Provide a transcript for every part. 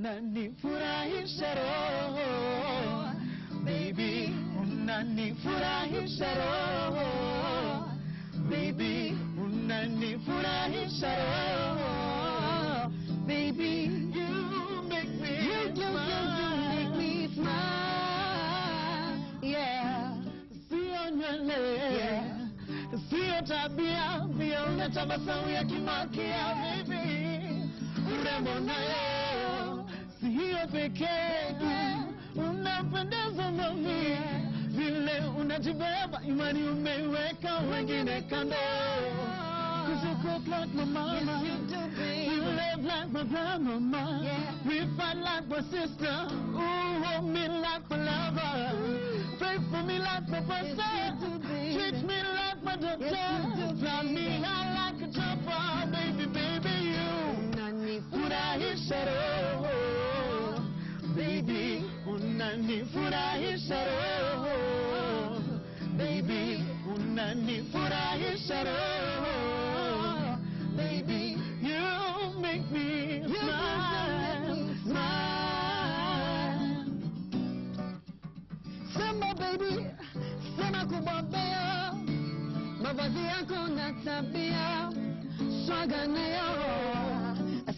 unanifurahisha roho. Baby, unanifurahisha roho. Baby, unanifurahisha roho. Baby, you make me smile. Yeah. Sio nywele, sio tabia, vile tabasamu ya kimakia. Baby, urembo nayo sio pekee, unapendeza mami, vile unajibeba, imani umeweka wengine kando. 'Cause you cook like my mama, yes, you do, baby. You live like my grandmama, yeah. We fight like my sister, ooh, hold me like my lover, pray for me like my pastor, yes, you do, treat me like my doctor, yes, fly me high like a chopper. Baby, baby, you unanifurahisha roho. Baby, unanifurahisha roho. Baby, unanifurahisha roho. Baby, you make me smile, smile. Sema baby, sema kubobea, mavazi yako na tabia, swaga nayo.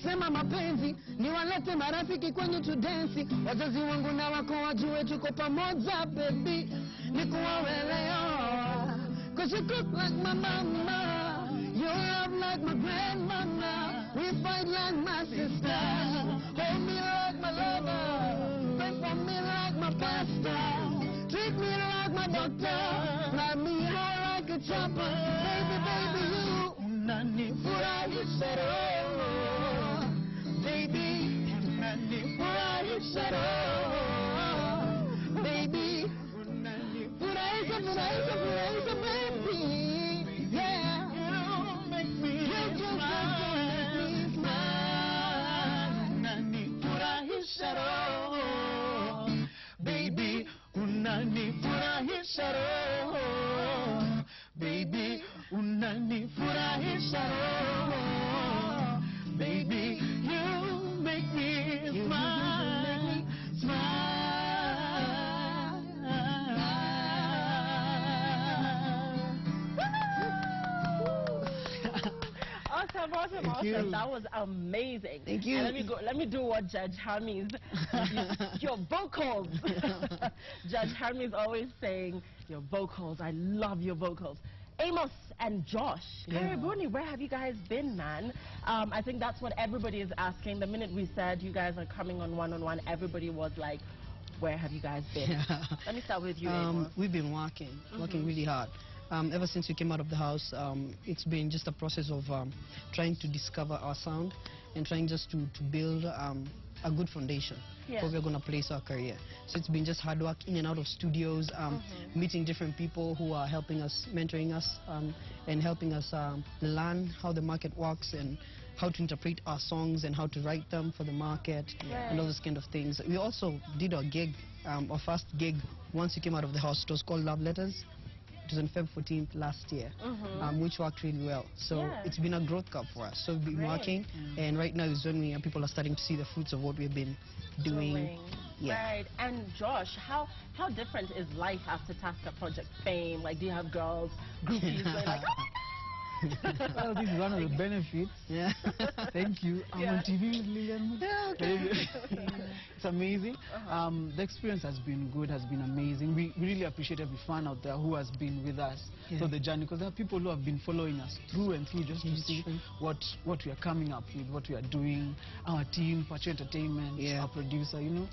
Sema mapenzi, niwalete marafiki kwenye tudensi, wazazi wangu na wako wajue tuko pamoja baby, nikuowe leo. 'Cause you cook like my mama, you love like my grandmama, we fight like my sister, hold me like my lover, pray for me like my pastor, treat me like my doctor, fly me high like a chopper. Baby, baby, you unanifurahisha roho. Baby, unanifurahisha roho. Baby, unanifurahisha, furahisha, baby. Yeah, you make me smile. Unanifurahisha roho. Baby, unanifurahisha roho. Baby, unanifurahisha roho. Baby, you make me smile, smile. Awesome. That was amazing. Thank you. And let me do what Judge Hami's, your vocals. Judge Hami's always saying, your vocals, I love your vocals. Amos and Josh, Karibuni, where have you guys been, man? I think that's what everybody is asking. The minute we said you guys are coming on one-on-one, everybody was like, where have you guys been? Let me start with you, Amos. We've been working really hard. Ever since we came out of the house, it's been just a process of trying to discover our sound and trying just to build a good foundation where we're going to place our career. So it's been just hard work in and out of studios, meeting different people who are helping us, mentoring us, and helping us learn how the market works and how to interpret our songs and how to write them for the market and all those kind of things. We also did our gig, our first gig once we came out of the house. It was called Love Letters. It was on February 14th last year, which worked really well. So it's been a growth curve for us. So we've been working, and right now is when people are starting to see the fruits of what we've been doing. Right. And Josh, how different is life after Tasker Project fame? Like, do you have girls, groupies, like, oh my God? Well, this is one of the benefits. Thank you. I'm on TV with Lillian. It's amazing. The experience has been good, has been amazing. We really appreciate every fan out there who has been with us through the journey, because there are people who have been following us through and through just to see what we are coming up with, what we are doing, our team, Pacho Entertainment, our producer, you know.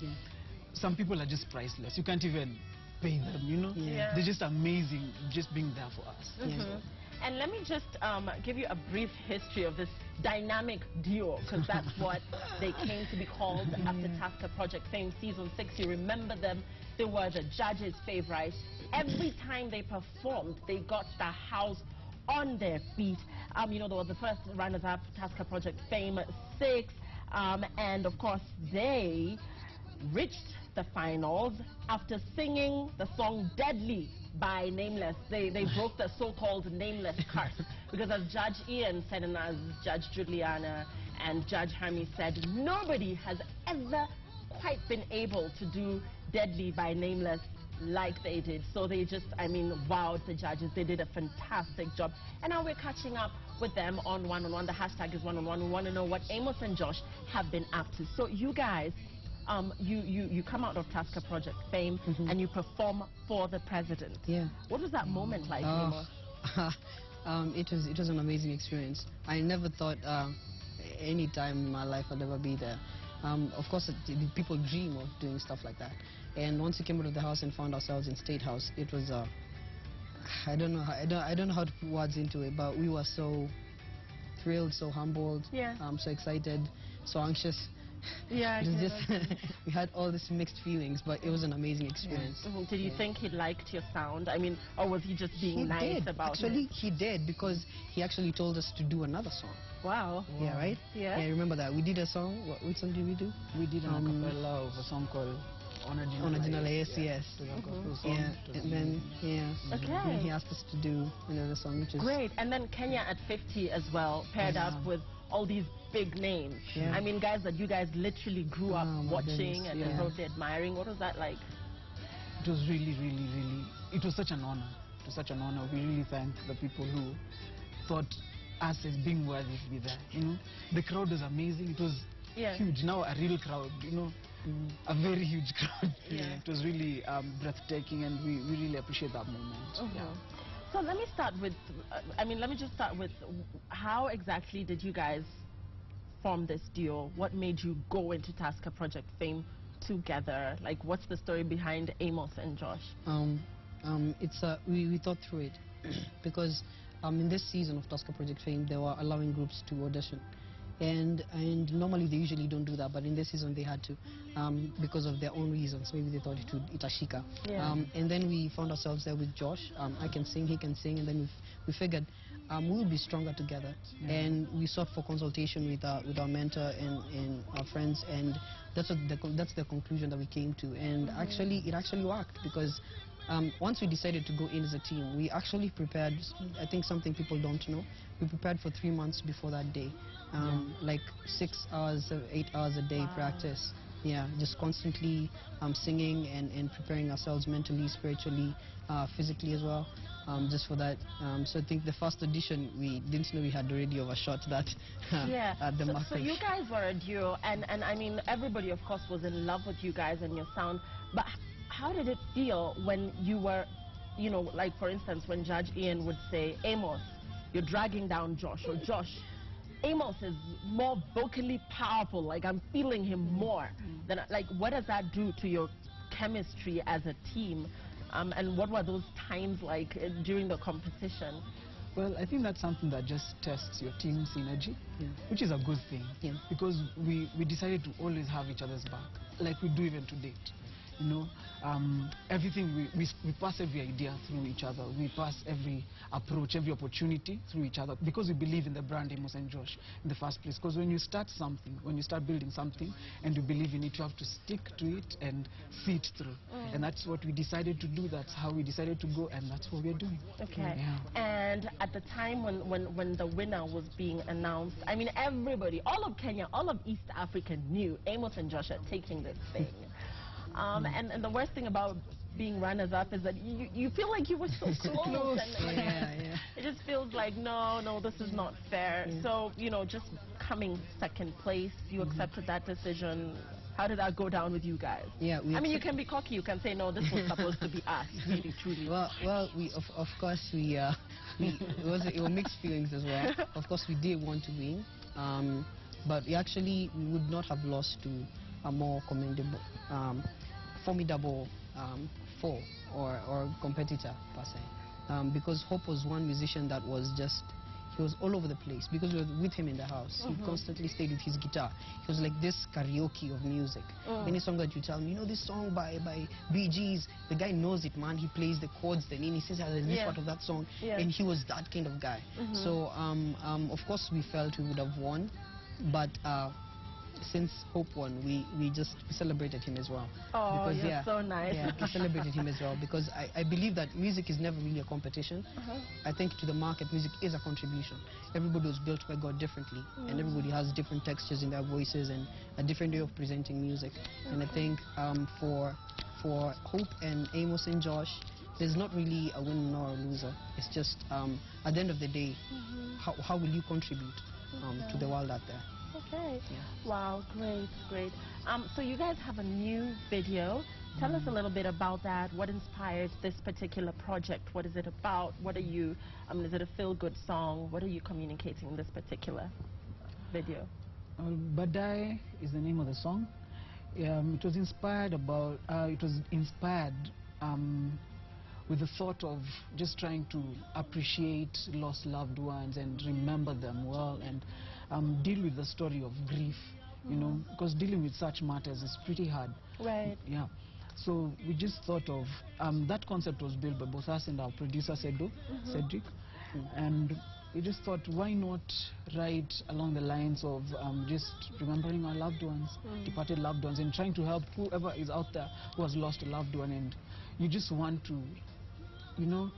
Some people are just priceless. You can't even pay them, you know. They're just amazing, just being there for us. And let me just give you a brief history of this dynamic duo, because that's what they came to be called after Tasker Project Fame Season 6. You remember them. They were the judges' favorite. Every time they performed, they got the house on their feet. You know, they were the first runners-up, Tasker Project Fame 6. And, of course, they reached the finals after singing the song Deadly by Nameless. They broke the so-called Nameless curse, because as Judge Ian said and as Judge Juliana and Judge Hermie said nobody has ever quite been able to do Deadly by Nameless like they did. So they just, I mean, wowed the judges. They did a fantastic job. And now we're catching up with them on One on One. The hashtag is One on One. We want to know what Amos and Josh have been up to. So you guys, you come out of Tusker Project fame and you perform for the president. Yeah. What was that moment like, Amos? It was an amazing experience. I never thought any time in my life I'd ever be there. Of course, people dream of doing stuff like that. And once we came out of the house and found ourselves in State House, it was I don't know how to put words into it, but we were so thrilled, so humbled, so excited, so anxious. Yeah, it was just we had all these mixed feelings, but it was an amazing experience. Did you think he liked your sound? I mean, or was he just being nice about it? Actually, he did, because he actually told us to do another song. Wow. Yeah, right? Yeah. Yeah, I remember that. We did a song. Which song did we do? We did an acapella of a song called Onajinala, yes. Yeah, and then, Okay. And then he asked us to do another song, which is... Great. And then Kenya at 50 as well, paired up with all these big names. Yeah. I mean, guys that you guys literally grew up watching and probably admiring. What was that like? It was really, really, really, it was such an honor. It was such an honor. We really thank the people who thought us as being worthy to be there. You know, the crowd was amazing. It was huge. Now a real crowd, you know, a very huge crowd. Yeah. It was really breathtaking, and we really appreciate that moment. Yeah. So let me start with, let me just start with, how exactly did you guys form this duo? What made you go into Tusker Project fame together? Like, what's the story behind Amos and Josh? We thought through it because in this season of Tusker Project fame, they were allowing groups to audition. And normally they usually don't do that, but in this season they had to because of their own reasons. Maybe they thought itashika. And then we found ourselves there with Josh. I can sing, he can sing, and then we figured we will be stronger together. And we sought for consultation with our mentor and our friends, and that's the conclusion that we came to. And actually, it actually worked, because once we decided to go in as a team, we actually prepared, I think something people don't know, we prepared for 3 months before that day. Like 6 hours, 8 hours a day practice. Yeah, just constantly singing and preparing ourselves mentally, spiritually, physically as well, just for that. So I think the first audition, we didn't know we had already overshot that at the mark. So you guys were a duo, and I mean, everybody, of course, was in love with you guys and your sound, but how did it feel when you were, you know, like, for instance, when Judge Ian would say, Amos, you're dragging down Josh, or Josh, Amos is more vocally powerful, like I'm feeling him more. Then, like, what does that do to your chemistry as a team? And what were those times like during the competition? Well, I think that's something that just tests your team's synergy, which is a good thing, because we decided to always have each other's back, like we do even to date. You know, everything, we pass every idea through each other. We pass every approach, every opportunity through each other, because we believe in the brand Amos and Josh in the first place. Because when you start something, when you start building something and you believe in it, you have to stick to it and see it through. And that's what we decided to do. That's how we decided to go, and that's what we're doing. Okay. And at the time when the winner was being announced, I mean, everybody, all of Kenya, all of East Africa knew Amos and Josh are taking this thing. And the worst thing about being runners-up is that you feel like you were so close. And it just feels like, no, this is not fair. So, you know, just coming second place, you accepted that decision. How did that go down with you guys? Yeah, I mean, you can be cocky. You can say, no, this was supposed to be us, really, truly. Well, we of course it were mixed feelings as well. Of course, we did want to win, but we would not have lost to a more commendable, formidable foe or competitor per se, because Hope was one musician that was just, he was all over the place, because we were with him in the house. He constantly stayed with his guitar. He was like this karaoke of music. Any song that you tell him, you know this song by Bee Gees, the guy knows it, man. He plays the chords, then he says, there's this part of that song, and he was that kind of guy. So of course we felt we would have won, but since Hope won, we celebrated him as well. Oh, you're so nice. Yeah, we celebrated him as well because I believe that music is never really a competition. I think to the market, music is a contribution. Everybody was built by God differently, and everybody has different textures in their voices and a different way of presenting music. And I think for Hope and Amos and Josh, there's not really a winner nor a loser. It's just at the end of the day, how will you contribute to the world out there? Okay. Yeah. Wow, great. So you guys have a new video. Tell us a little bit about that. What inspired this particular project? What is it about? What are you, is it a feel-good song? What are you communicating in this particular video? Badai is the name of the song. It was inspired with the thought of just trying to appreciate lost loved ones and remember them well and deal with the story of grief, you know, because dealing with such matters is pretty hard. Right. Yeah. So we just thought of, that concept was built by both us and our producer, Cedric. And we just thought, why not write along the lines of just remembering our loved ones, departed loved ones, and trying to help whoever is out there who has lost a loved one, and you just want to, you know,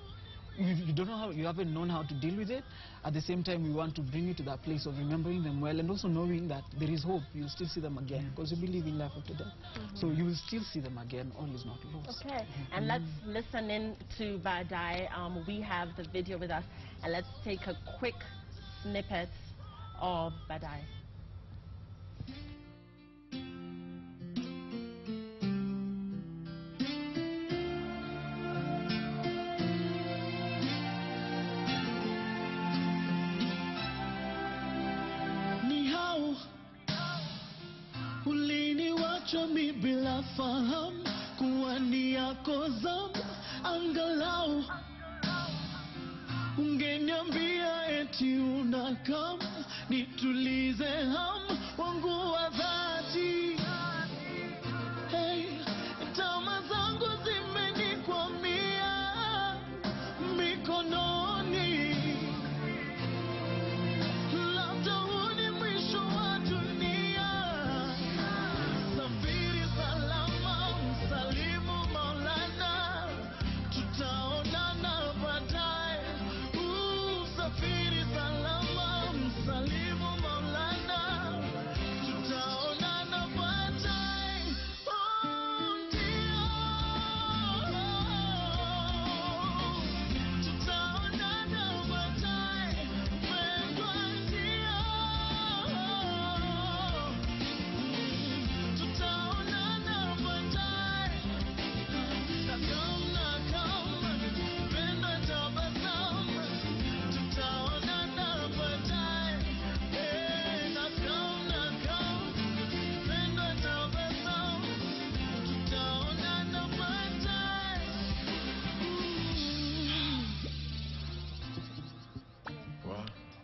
you don't know how, you haven't known how to deal with it. At the same time, we want to bring you to that place of remembering them well and also knowing that there is hope. You'll still see them again because we believe in life after death. So you will still see them again. All is not lost. Okay, and let's listen in to Badai. We have the video with us, and let's take a quick snippet of Badai. Mi bila fahamu kuwa ni yako zamu, angalau ungeniambia eti unakam nitulize hamu wangu wa dhati. Hey, tama zangu zimenikwamia mikononi, labda huu ni mwisho wa dunia.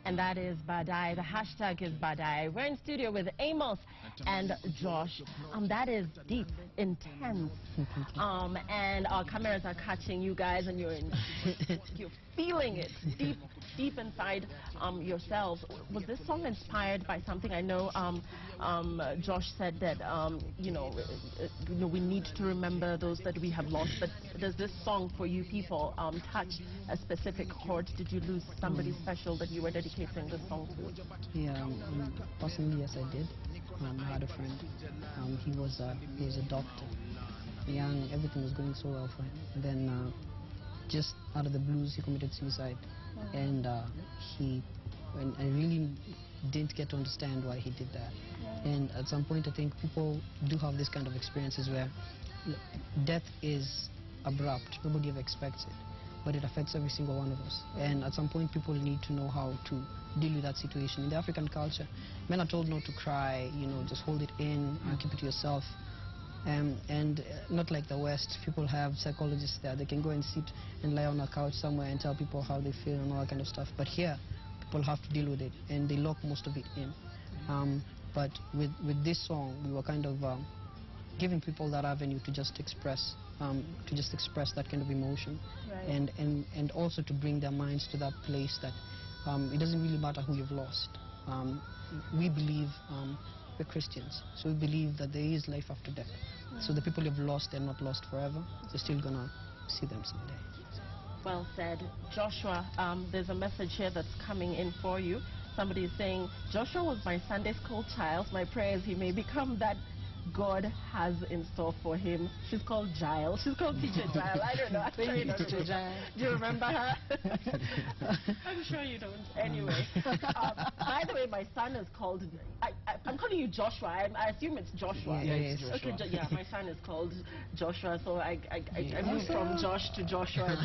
And that is Badai. The hashtag is Badai. We're in studio with Amos and Josh. That is deep, intense. And our cameras are catching you guys, and you're feeling it deep inside yourselves. Was this song inspired by something? I know Josh said that we need to remember those that we have lost. But does this song for you people touch a specific chord? Did you lose somebody special that you were dedicating this song to? Yeah, personally, yes, I did. I had a friend. He was a doctor. Young, everything was going so well for him. And then just out of the blues, he committed suicide. And I really didn't get to understand why he did that. And at some point, I think people do have this kind of experiences where death is abrupt. Nobody ever expects it, but it affects every single one of us. And at some point, people need to know how to deal with that situation. In the African culture, men are told not to cry, just hold it in, keep it to yourself. And not like the West, people have psychologists there. They can go and sit and lie on a couch somewhere and tell people how they feel and all that kind of stuff. But here, people have to deal with it, and they lock most of it in. But with this song, we were kind of giving people that avenue to just express that kind of emotion, right. and also to bring their minds to that place that it doesn't really matter who you've lost. We believe we're Christians, so we believe that there is life after death. So the people you've lost, they're not lost forever. You're still gonna see them someday. Well said. Joshua, there's a message here that's coming in for you. Somebody is saying, Joshua was my Sunday school child. My prayer is he may become that God has in store for him. She's called Giles. She's called Teacher Giles. I don't know. Teacher Giles. Do you remember her? I'm sure you don't. Anyway, by the way, my son is called. I'm calling you Joshua. I assume it's Joshua. Yeah, it's Joshua. Okay, yeah, my son is called Joshua, so I moved from Josh to Joshua.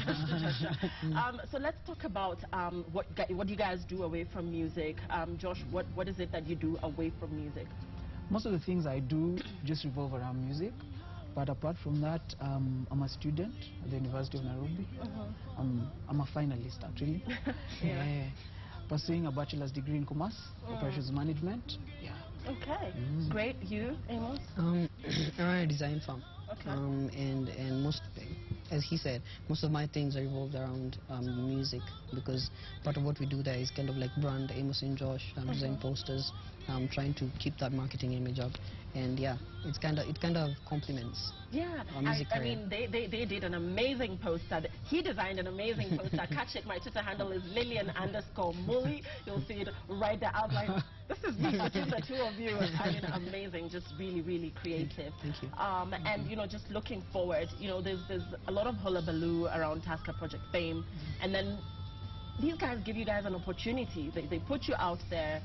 So let's talk about what you guys do away from music. Josh, what is it that you do away from music? Most of the things I do just revolve around music, but apart from that, I'm a student at the University of Nairobi. I'm a finalist, actually. Pursuing a bachelor's degree in commerce, operations management. Yeah. Okay, great. You, Amos? I run a design firm. Okay. And most, as he said, most of my things are revolved around music, because part of what we do there is kind of like brand Amos and Josh, design posters, trying to keep that marketing image up, and yeah, it kind of complements. Yeah, our music I career. mean, they did an amazing poster. He designed an amazing poster. Catch it. My Twitter handle is Lillian_Mully. You'll see it right there. I was like, this is me between the two of you. I mean, amazing. Just really, really creative. Thank you. And you know, just looking forward, you know, there's a lot of hullabaloo around Tasker Project Fame, and then these guys give you guys an opportunity. They put you out there.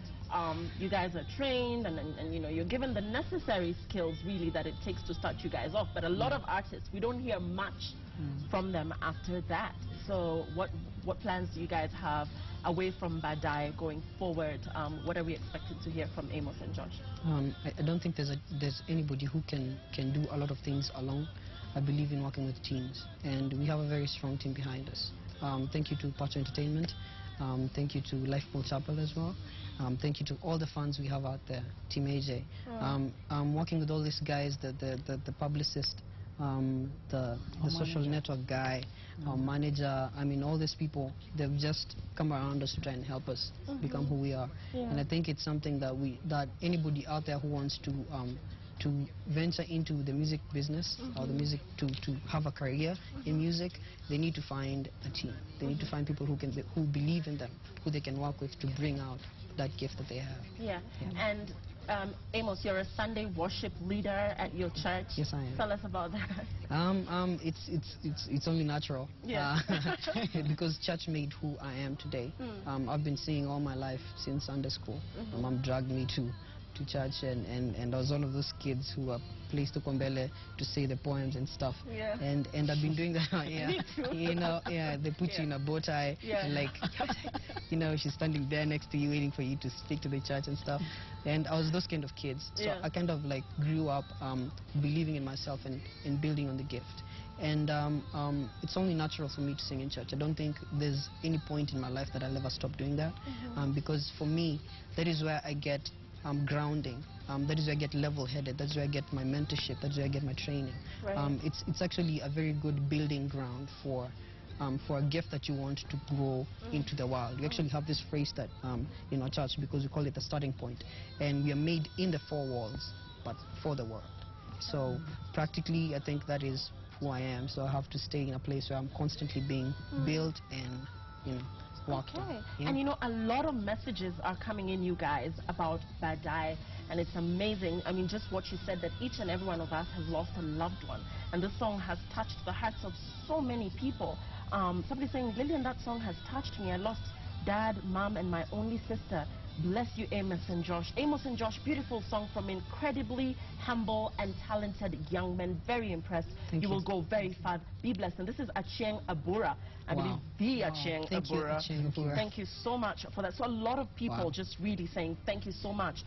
You guys are trained, and you know, you're given the necessary skills really that it takes to start you guys off. But a lot of artists, we don't hear much from them after that. So what plans do you guys have away from Badai going forward? What are we expected to hear from Amos and Josh? I don't think there's anybody who can do a lot of things alone. I believe in working with teams, and we have a very strong team behind us. Thank you to Pacho Entertainment. Thank you to Lifepool Chapel as well. Thank you to all the fans we have out there, Team AJ. Working with all these guys, the publicist, the social network guy, our manager, I mean, all these people, they've just come around us to try and help us become who we are. And I think it's something that anybody out there who wants to venture into the music business or the music to have a career in music, they need to find a team. They need to find people who believe in them, who they can work with to bring out that gift that they have. Yeah. And Amos, you're a Sunday worship leader at your church. Yes, I am. Tell us about that. It's only natural. Yeah. Because church made who I am today. I've been singing all my life since Sunday school. My mom dragged me to church, and I was one of those kids who were placed to Kombele to say the poems and stuff. Yeah. And I've been doing that. Yeah. Me too. You know, yeah, they put you in a bow tie, and like, you know, she's standing there next to you waiting for you to speak to the church and stuff. And I was those kind of kids. So I kind of like grew up believing in myself and building on the gift. And it's only natural for me to sing in church. I don't think there's any point in my life that I'll ever stop doing that, because for me, that is where I get grounding. That is where I get level-headed. That's where I get my mentorship. That's where I get my training. Right. It's actually a very good building ground for a gift that you want to grow into the world. We actually have this phrase that in our church, because we call it the starting point, and we are made in the four walls, but for the world. So practically, I think that is who I am. So I have to stay in a place where I'm constantly being built and, you know, walked on. Yeah. And you know, a lot of messages are coming in, you guys, about Badai, and it's amazing. I mean, just what you said, that each and every one of us has lost a loved one, and this song has touched the hearts of so many people. Somebody saying, Lillian, that song has touched me. I lost dad, mom, and my only sister. Bless you, Amos and Josh. Amos and Josh, beautiful song from incredibly humble and talented young men. Very impressed. You will go very far. Be blessed. And this is Achieng Abura. I believe the Achieng Abura. Thank you so much for that. So a lot of people just really saying thank you so much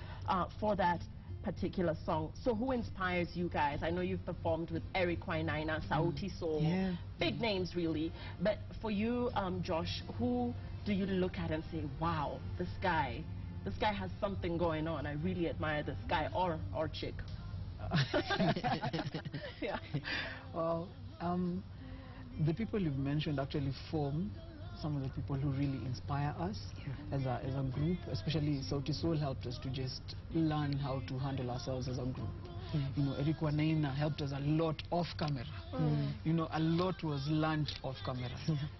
for that particular song. So who inspires you guys? I know you've performed with Eric Wainaina, Sauti Soul, big names really. But for you, Josh, who do you look at and say, wow, this guy has something going on. I really admire this guy or chick. Yeah. Well, the people you've mentioned actually form some of the people who really inspire us as a group. Especially Sauti Sol helped us to just learn how to handle ourselves as a group. You know, Eric Wanaina helped us a lot off camera. You know, a lot was learned off camera.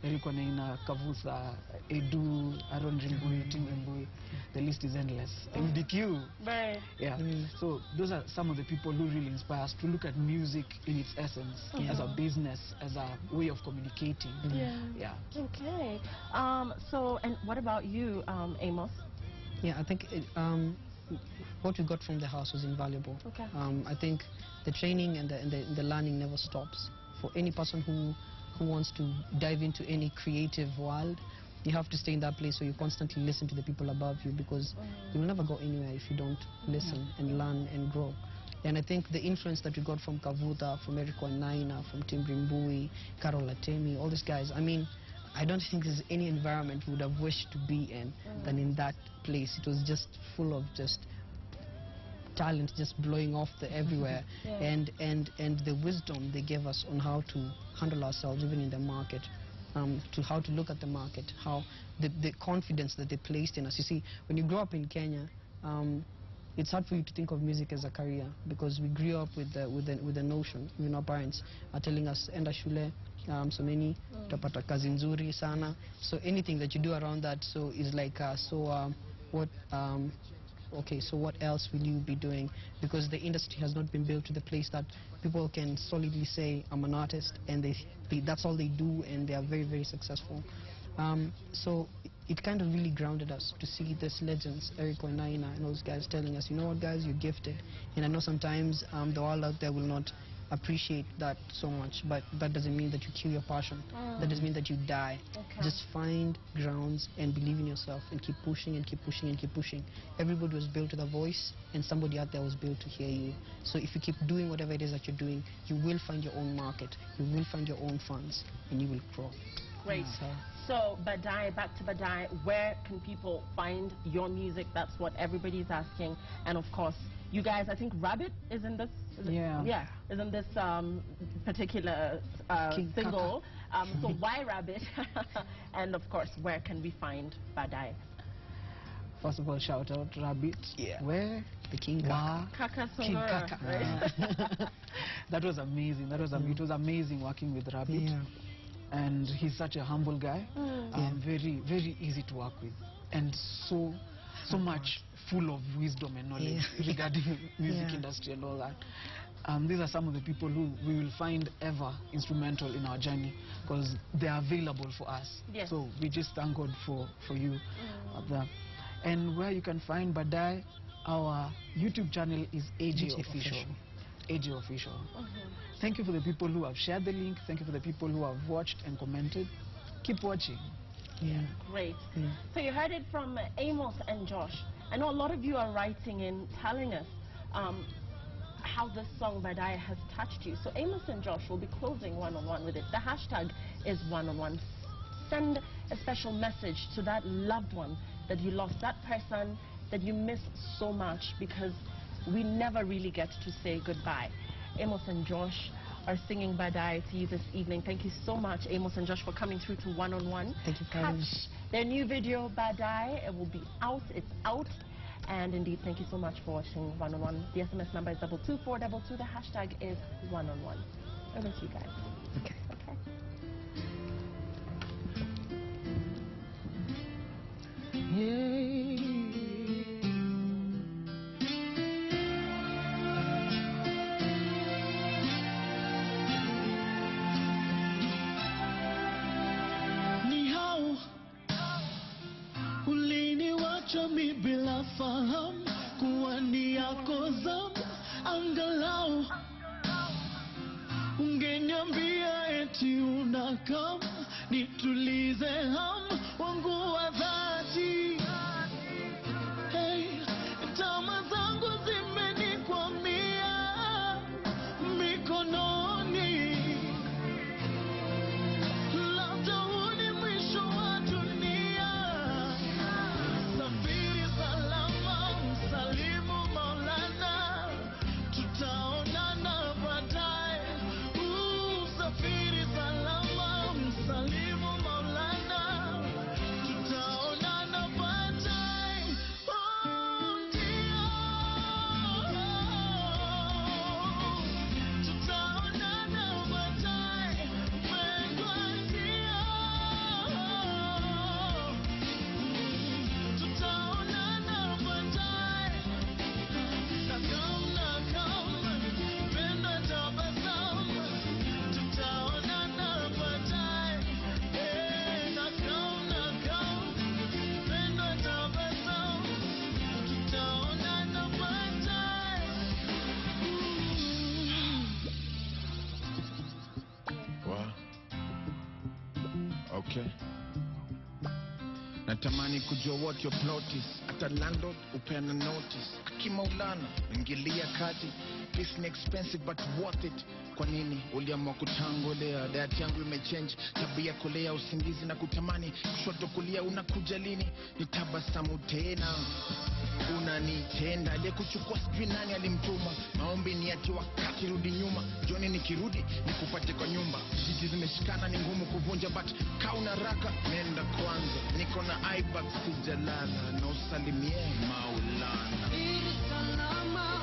Eric Wanaina, Kavusa, Edu, Aaron Rimbui, Tim Rimbui, the list is endless. MDQ. Right. Yeah. So those are some of the people who really inspire us to look at music in its essence, as a business, as a way of communicating. Yeah. Okay. So, and what about you, Amos? Yeah, I think what we got from the house was invaluable. Okay. I think the training and the learning never stops. For any person who wants to dive into any creative world, you have to stay in that place where you constantly listen to the people above you, because you will never go anywhere if you don't listen and learn and grow. And I think the influence that we got from Kavuta, from Eric Wanaina, from Tim Rimbui, Carol Atemi, all these guys, I mean, I don't think there's any environment we would have wished to be in than in that place. It was just full of just talent just blowing off everywhere. And the wisdom they gave us on how to handle ourselves even in the market, to how to look at the market, how the confidence that they placed in us. You see, when you grow up in Kenya, it's hard for you to think of music as a career, because we grew up with the notion, you know, our parents are telling us enda shule, so many utapata kazi nzuri sana, so anything that you do around that so is like okay, so what else will you be doing? Because the industry has not been built to the place that people can solidly say, I'm an artist, and that's all they do, and they are very, very successful. So it kind of really grounded us to see these legends, Eric Wanaina and those guys telling us, you know what, guys, you're gifted. And I know sometimes the world out there will not appreciate that so much, but that doesn't mean that you kill your passion. That doesn't mean that you die. Just find grounds and believe in yourself and keep pushing and keep pushing and keep pushing. Everybody was built with a voice, and somebody out there was built to hear you. So if you keep doing whatever it is that you're doing, you will find your own market, you will find your own fans, and you will grow. Great. So Badai, back to Badai, where can people find your music? That's what everybody's asking. And of course, you guys, I think Rabbit is in this. Yeah. Is in this particular single. So why Rabbit? And of course, where can we find Badai? First of all, shout out Rabbit. Yeah. Where? The King Kaka. Kaka King Songora, Kaka. right? That was amazing. It was amazing working with Rabbit. Yeah. And he's such a humble guy. Very, very easy to work with, and so much full of wisdom and knowledge regarding music industry and all that. These are some of the people who we will find ever instrumental in our journey, because they are available for us. So we just thank God for you out there. And where you can find Badai, our YouTube channel is AJ Official. AJ Official. Thank you for the people who have shared the link. Thank you for the people who have watched and commented. Keep watching. Great. So you heard it from Amos and Josh. I know a lot of you are writing in telling us how this song Badai has touched you. So Amos and Josh will be closing one-on-one with it. The hashtag is one-on-one. Send a special message to that loved one that you lost, that person that you miss so much, because we never really get to say goodbye. Amos and Josh are singing Badai to you this evening. Thank you so much, Amos and Josh, for coming through to One-on-One. Thank you for having me. Catch their new video, Badai. It will be out. It's out. And indeed, thank you so much for watching One-on-One. The SMS number is 22422. The hashtag is One-on-One. Over to you guys. Okay. Mi bila fahamu kuwa ni yako zamu, angalau ungeniambia eti unakam, nitulize hamu wangu wa dhati. Hey, tama zangu zimenikwamia mikononi, labda huu ni mwisho wa dunia. Safiri salama, msalimu Maulana, tutaonana baadaye. Safiri salama, msalimu Maulana, Okay. Natamani kujua what your plot is. Ata landlord upeana notice. Akimaulana ingilia kati. This ni expensive but worth it. Kwa nini uliamua kutangolea? Diet yangu imechange, tabia kolea, usingizi na kutamani kushoto kulia. Unakuja lini? Nitabasamu tena. Unanitenda aliyekuchukua sijui nani alimtuma. Maombi ni ati wakati rudi nyuma. Joni nikirudi nikupate kwa nyumba. Jiji zimeshikana ni ngumu kuvunja, but kauna raka nenda kwanza. Niko na aiba sijalala na usalimie Maulana. Salama